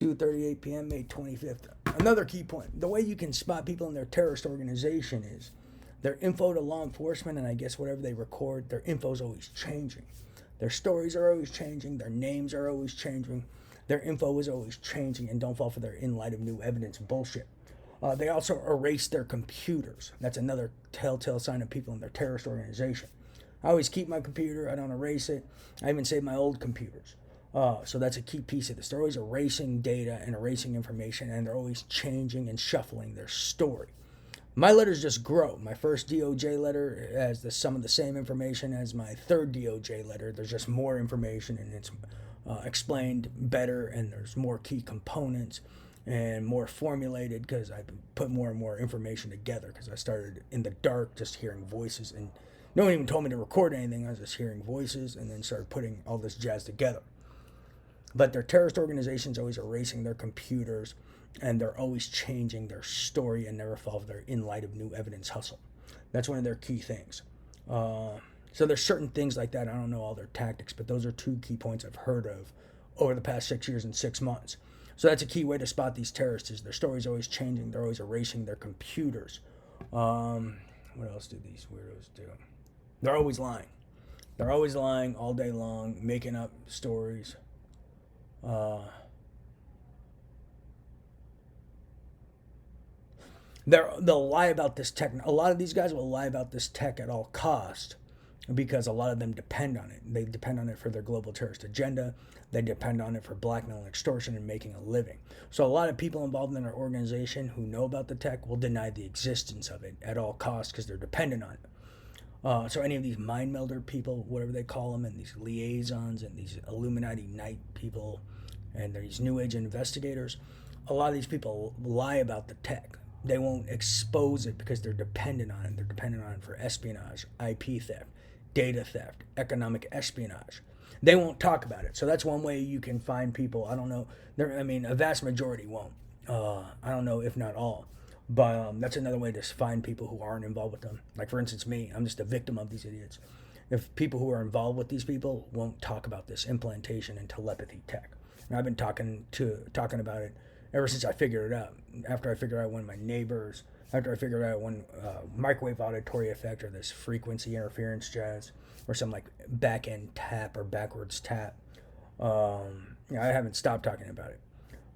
2:38 p.m. May 25th. Another key point: the way you can spot people in their terrorist organization is their info to law enforcement, and I guess whatever they record, their info is always changing. Their stories are always changing. Their names are always changing. Their info is always changing, and don't fall for their in light of new evidence bullshit. They also erase their computers. That's another telltale sign of people in their terrorist organization. I always keep my computer. I don't erase it. I even save my old computers. So that's a key piece of this. They're always erasing data and erasing information, and they're always changing and shuffling their story. My letters just grow. My first DOJ letter has some of the same information as my third DOJ letter. There's just more information, and it's explained better, and there's more key components and more formulated because I put more and more information together because I started in the dark just hearing voices, and no one even told me to record anything. I was just hearing voices and then started putting all this jazz together. But their terrorist organization's always erasing their computers, and they're always changing their story and never fall for their in light of new evidence hustle. That's one of their key things. So there's certain things like that. I don't know all their tactics, but those are two key points I've heard of over the past 6 years and 6 months. So that's a key way to spot these terrorists is their story's always changing. They're always erasing their computers. What else do these weirdos do? They're always lying. They're always lying all day long, making up stories. Uh, they'll lie about this tech. A lot of these guys will lie about this tech at all cost because a lot of them depend on it. They depend on it for their global terrorist agenda. They depend on it for blackmail and extortion and making a living. So a lot of people involved in our organization who know about the tech will deny the existence of it at all costs because they're dependent on it. So any of these mind melder people, whatever they call them, and these liaisons and these Illuminati night people and these New Age investigators, a lot of these people lie about the tech. They won't expose it because they're dependent on it. They're dependent on it for espionage, IP theft, data theft, economic espionage. They won't talk about it. So that's one way you can find people. I don't know. A vast majority won't. I don't know if not all. But that's another way to find people who aren't involved with them. Like, for instance, me, I'm just a victim of these idiots. If people who are involved with these people won't talk about this implantation and telepathy tech. And I've been talking about it ever since I figured it out. After I figured out after I figured out when microwave auditory effect or this frequency interference jazz or some like back end tap or backwards tap. I haven't stopped talking about it.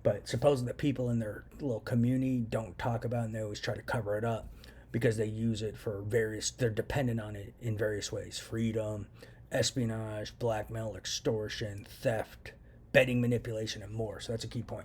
But supposedly the people in their little community don't talk about it, and they always try to cover it up because they use it for they're dependent on it in various ways: freedom, espionage, blackmail, extortion, theft, betting manipulation, and more. So that's a key point.